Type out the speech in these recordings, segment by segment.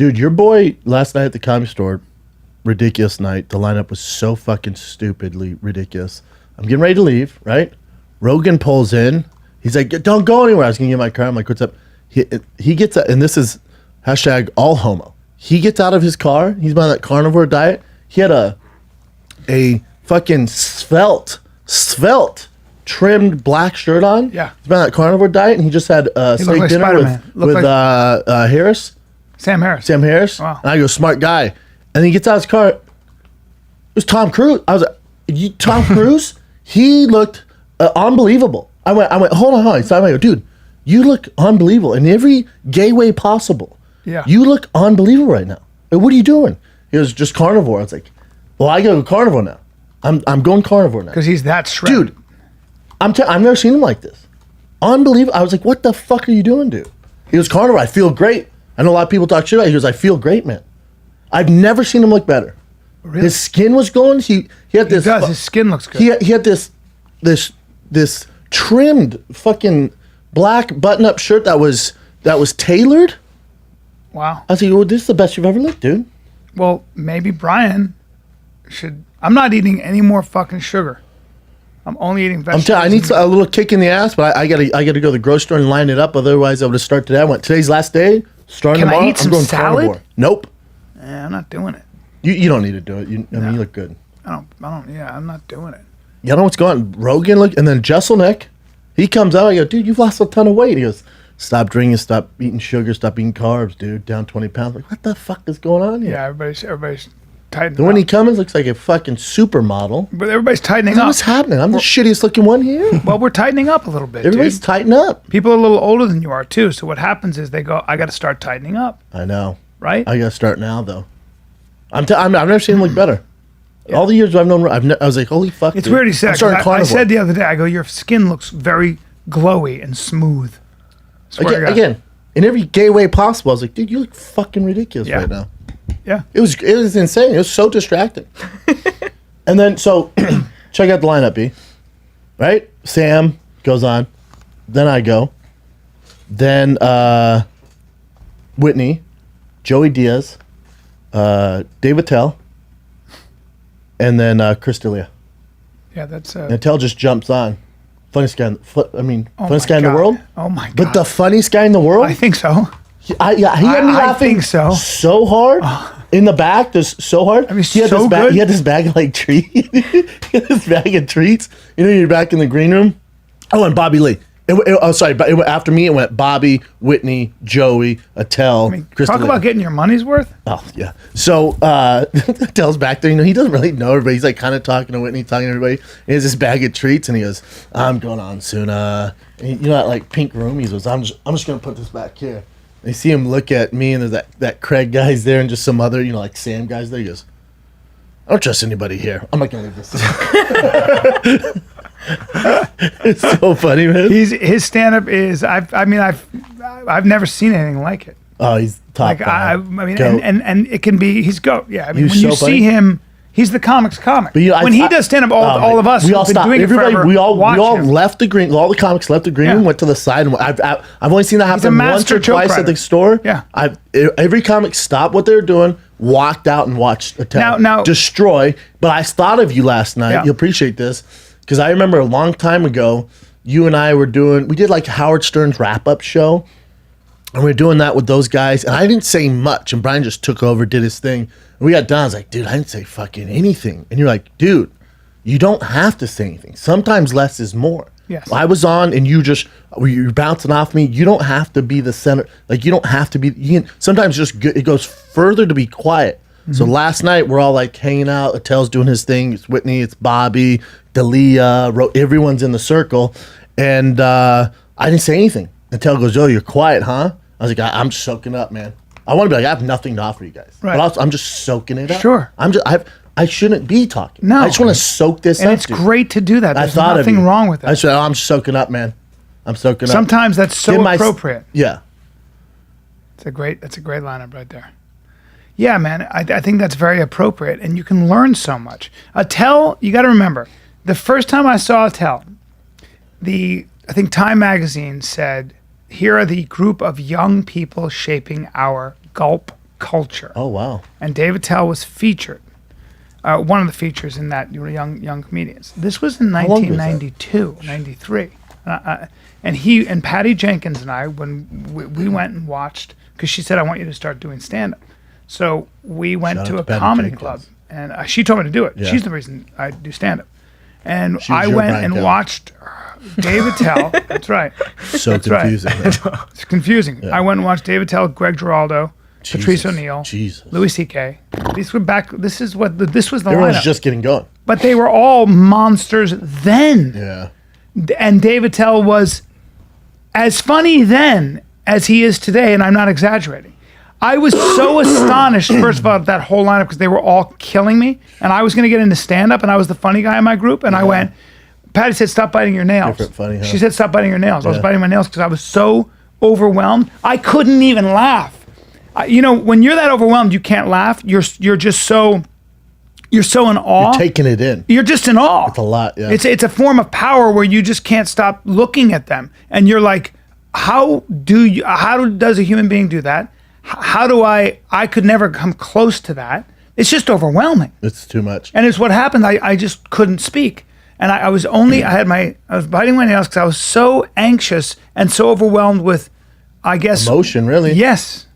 Dude, your boy last night at the Comedy Store, ridiculous night. The lineup was so fucking stupidly ridiculous. I'm getting ready to leave, right? Rogan pulls in. He's like, don't go anywhere. I was going to get my car. I'm like, what's up? He gets out, and this is hashtag all homo. He gets out of his car. He's on that carnivore diet. He had a fucking svelte, trimmed black shirt on. Yeah. He's on that carnivore diet, and he just had steak like dinner Spider-Man. with Harris. Sam Harris. Sam Harris. Wow. And I go, smart guy. And he gets out of his car. It was Tom Cruise. I was like, Tom Cruise? He looked unbelievable. I went, hold on. So I go, dude, you look unbelievable in every gay way possible. Yeah. You look unbelievable right now. Like, what are you doing? He was just carnivore. I was like, well, I go carnivore now. I'm going carnivore now. Because he's that shredded. Dude, I've never seen him like this. Unbelievable. I was like, what the fuck are you doing, dude? He was carnivore. I feel great. I know a lot of people talk shit about it. He goes, I feel great, man. I've never seen him look better. Really? His skin was glowing. He had this. He does. His skin looks good. He had this trimmed fucking black button-up shirt that was tailored. Wow. I was like, well, this is the best you've ever looked, dude. Well, maybe Brian should. I'm not eating any more fucking sugar. I'm only eating vegetables. I need a little kick in the ass, but I gotta go to the grocery store and line it up. Otherwise, I would have started today. Today's last day. Starting Can tomorrow. I eat some I'm going salad? carnivore. Nope. I'm not doing it. You don't need to do it. I mean, you look good. I don't. Yeah, I'm not doing it. You know what's going on? Rogan look, and then Jesselnick, he comes out. I go, dude, you've lost a ton of weight. He goes, stop drinking, stop eating sugar, stop eating carbs, dude. Down 20 pounds. Like, what the fuck is going on here? Yeah, everybody's tightening And when up. he comes, looks like a fucking supermodel. But everybody's tightening up. What's happening? I'm the shittiest looking one here. Well, we're tightening up a little bit, Everybody's dude. tightening up. People are a little older than you are too. So what happens is they go, I got to start tightening up, I know. right? I gotta start now, though. I've never seen him look better. Yeah. All the years I've known, I was like, holy fuck. It's dude. weird he said. I'm starting 'Cause I carnivore. said the other day, I go, your skin looks very glowy and smooth. Swear to God. Again, in every gay way possible. I was like, dude, you look fucking ridiculous Yeah. right now. Yeah. It was insane. It was so distracting. And then, so, check out the lineup, B. Right? Sam goes on. Then I go. Then Whitney, Joey Diaz, Dave Attell, and then Chris D'Elia. Yeah, that's. And Attell just jumps on. Funniest guy, funniest guy in the God. world. Oh my God. But the funniest guy in the world. I think so. He had me laughing think so. so hard in the back. Just so hard. I mean, he had so this bag. good. He had this bag of like treats. He had this bag of treats. You know, you're back in the green room. Oh, and Bobby Lee. But it went after me. It went Bobby, Whitney, Joey, Attell. Chris Talk D'Elia. about getting your money's worth. Oh yeah. So Attell's back there. You know, he doesn't really know everybody. He's like kind of talking to Whitney, talking to everybody. He has this bag of treats, and he goes, "I'm going on soon." And you know that like pink room. He goes, "I'm just gonna put this back here." And you see him look at me, and there's that Craig guy's there, and just some other, you know, like Sam guys there. He goes, "I don't trust anybody here. I'm not gonna leave this." It's so funny, man. His stand up is I've never seen anything like it. Oh, he's top. Like I five. mean, Goat. and it can be he's go. Yeah, I mean, He's when you so funny. see him, he's the comics comic. But, you know, when he does stand up, all of us we all who've been stopped. doing Everybody, it forever, we all watch him. left the green. All the comics left the green Yeah. room, went to the side, and I've only seen that a happen once master or joke twice at writer. the store. Yeah. Every comic stopped what they were doing, walked out, and watched Attell Now- destroy. But I thought of you last night. Yeah. You'll appreciate this because I remember a long time ago, you and I we did like Howard Stern's wrap up show. And we were doing that with those guys, and I didn't say much, and Brian just took over, did his thing. And we got done, I was like, dude, I didn't say fucking anything. And you're like, dude, you don't have to say anything. Sometimes less is more. Yes. I was on, and you're bouncing off me. You don't have to be the center. Like, you don't have to be, sometimes just it goes further to be quiet. Mm-hmm. So last night, we're all like hanging out. Attell's doing his thing. It's Whitney, it's Bobby, D'Elia, everyone's in the circle. And I didn't say anything. Attell goes, oh, you're quiet, huh? I was like, I'm soaking up, man. I want to be like, I have nothing to offer you guys. Right. But also, I'm just soaking it up. Sure. I shouldn't be talking. No. I just want to soak this up. And it's dude. great to do that. I There's thought of nothing you. wrong with it. I said, I'm soaking up, man. I'm soaking up. Sometimes that's so Give my- appropriate. Yeah. That's a great lineup right there. Yeah, man, I think that's very appropriate, and you can learn so much. Attell, you got to remember, the first time I saw Attell, I think Time Magazine said, here are the group of young people shaping our gulp culture. Oh, wow. And Dave Attell was featured, one of the features in that young comedians. This was in long ago was that? 1992, 93. And he and Patty Jenkins and I, when we went and watched, because she said, I want you to start doing stand-up. So we went Shout to out a to Patty comedy Jenkins. club, and she told me to do it. Yeah. She's the reason I do stand-up. And She was I your went Brian and Kelly. watched Dave Attell. That's right. So That's right. confusing. It's confusing. Yeah. I went and watched Dave Attell, Greg Giraldo, Patrice O'Neill, Jesus. Louis C.K. These were back. This was the Everyone's lineup. just getting going. But they were all monsters then. Yeah. And Dave Attell was as funny then as he is today, and I'm not exaggerating. I was so astonished, first of all, at that whole lineup because they were all killing me, and I was going to get into stand-up, and I was the funny guy in my group, and I went, Patty said, stop biting your nails. Different funny, huh? She said, stop biting your nails. I was Yeah. biting my nails because I was so overwhelmed. I couldn't even laugh. When you're that overwhelmed, you can't laugh. You're just so... You're so in awe. Taking it in. You're just in awe. It's a lot, yeah. It's a form of power where you just can't stop looking at them, and you're like, how does a human being do that? How do I could never come close to that. It's just overwhelming, It's too much. and it's what happened. I just couldn't speak, and I was biting my nails because I was so anxious and so overwhelmed with, I guess, Emotion, really. Yes.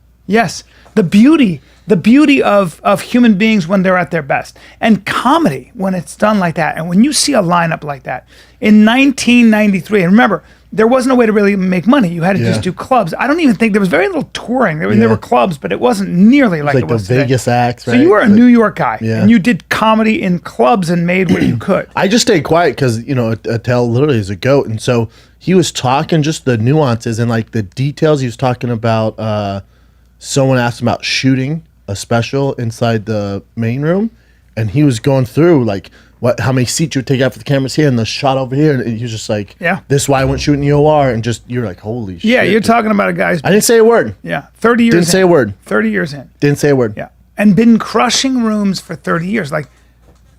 The beauty of human beings when they're at their best. And comedy, when it's done like that, and when you see a lineup like that, in 1993, and remember, there wasn't a way to really make money. You had to just do clubs. I don't even think, there was very little touring. There were clubs, but it wasn't nearly like Like it the was today. Vegas acts, right? So you were a New York guy, Yeah. and you did comedy in clubs and made what you could. I just stayed quiet because, Attell literally is a goat. And so he was talking just the nuances and like the details. He was talking about, someone asked him about shooting a special inside the main room. And he was going through like how many seats you would take out for the cameras here and the shot over here. And he was just like, this is why I went shooting the OR. And just, you're like, holy shit. Yeah, you're talking about a guy's... I didn't say a word. 30 years Didn't say a word. 30 years in. Didn't say a word. Yeah. And been crushing rooms for 30 years. Like,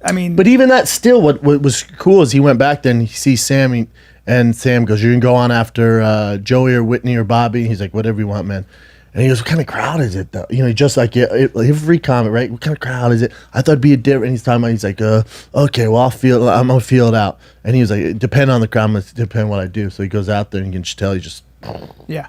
I mean... But even that still, what was cool is he went back then, he sees Sammy, and Sam goes, you can go on after Joey or Whitney or Bobby. He's like, whatever you want, man. And he goes, what kind of crowd is it, though? Just like every comment, right? What kind of crowd is it? I thought it'd be a different. And he's talking about, he's like, okay, well, I'm going to feel it out. And he was like, it depend on the crowd, it depend what I do. So he goes out there and you can just tell he just... Yeah.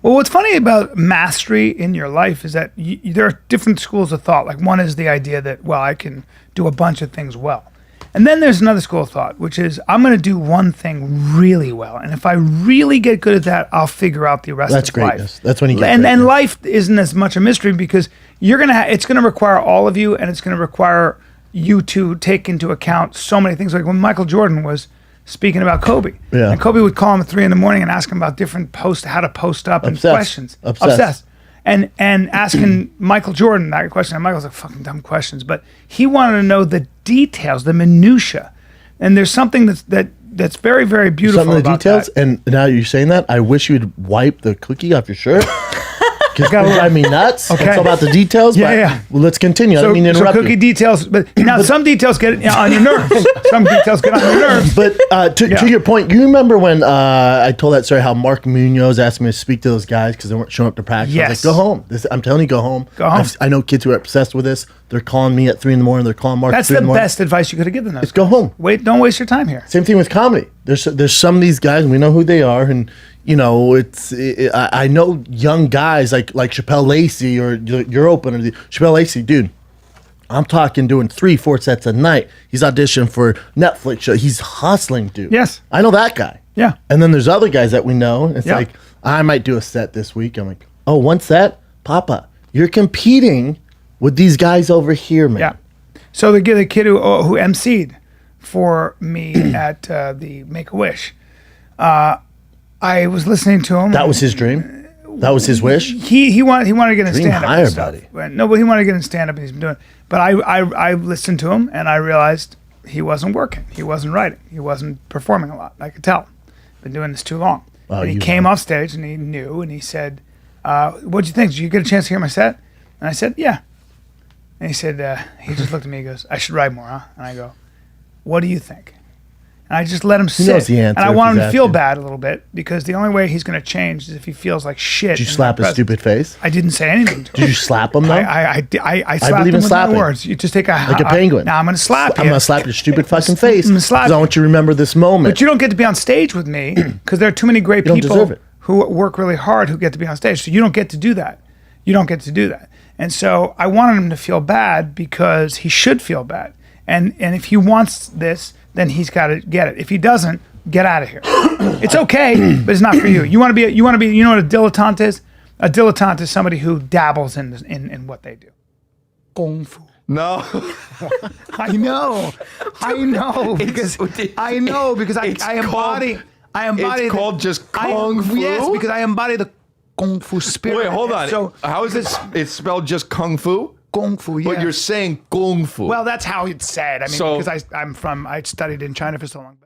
Well, what's funny about mastery in your life is that there are different schools of thought. Like one is the idea that, well, I can do a bunch of things well. And then there's another school of thought, which is I'm going to do one thing really well. And if I really get good at that, I'll figure out the rest That's of greatness. life. That's when you get And greatness. life isn't as much a mystery because it's going to require all of you, and it's going to require you to take into account so many things. Like when Michael Jordan was speaking about Kobe. Yeah. And Kobe would call him at 3 a.m. and ask him about different how to post up and Obsessed. questions. Obsessed. And asking Michael Jordan that question. And Michael's like, fucking dumb questions. But he wanted to know the details, the minutia. And there's something that's very, very beautiful Some of the about details, that. and now you're saying that, I wish you'd wipe the cookie off your shirt. Because it drive me nuts. Okay. It's all about the details. Yeah, but yeah. Well, let's continue. I don't mean to interrupt cookie you. details, but now some details get on your nerves. Some details get on your nerves. But to your point, you remember when I told that story how Mark Munoz asked me to speak to those guys because they weren't showing up to practice? I was Yes. like, go home. I'm telling you, go home. Go home. I know kids who are obsessed with this. They're calling me at 3 a.m. They're calling Mark That's at 3 the a.m. best advice you could have given them. Just go home. Don't waste your time here. Same thing with comedy. There's some of these guys, and we know who they are, and I know young guys like Chappelle Lacey or your opener, Chappelle Lacey, dude. I'm talking doing 3-4 sets a night. He's auditioning for Netflix show. He's hustling, dude. Yes. I know that guy. Yeah. And then there's other guys that we know. It's Yeah. like, I might do a set this week. I'm like, oh, one set? Papa, you're competing with these guys over here, man. Yeah. So the kid who emceed for me at the Make-A-Wish, I was listening to him. That was his dream? That was his wish? He wanted to get in Dream stand up. higher, buddy. No, but he wanted to get in stand up, and he's been doing it. But I listened to him, and I realized he wasn't working. He wasn't writing. He wasn't performing a lot. I could tell. Been doing this too long. Oh, and he you came have. off stage, and he knew, and he said, "What'd you think? Did you get a chance to hear my set?" And I said, "Yeah." And he said, he just looked at me. He goes, "I should write more, huh?" And I go, "What do you think?" And I just let him sit. knows the answer and I if want him he's to feel asking. bad a little bit because the only way he's going to change is if he feels like shit. Did you slap his stupid face? I didn't say anything to him. Did you slap him though? I slapped believe him in with slapping. my words. You just take Like a penguin. Now I'm going to slap you. I'm gonna slap your stupid fucking face I'm gonna because slap I want you to remember this moment. But you don't get to be on stage with me because there are too many great don't people deserve it. who work really hard who get to be on stage. So you don't get to do that. You don't get to do that. And so I wanted him to feel bad because he should feel bad. And if he wants this, then he's got to get it. If he doesn't, get out of here. It's okay, but it's not for you. You want to be. You know what a dilettante is? A dilettante is somebody who dabbles in what they do. Kung fu. No. I know because I embody. It's called just Kung Fu? Yes, because I embody the Kung Fu spirit. Wait, hold on. So how is it? It's spelled just Kung Fu? Kung Fu, yeah. But you're saying Kung Fu. Well, that's how it's said. I mean, So- because I studied in China for so long.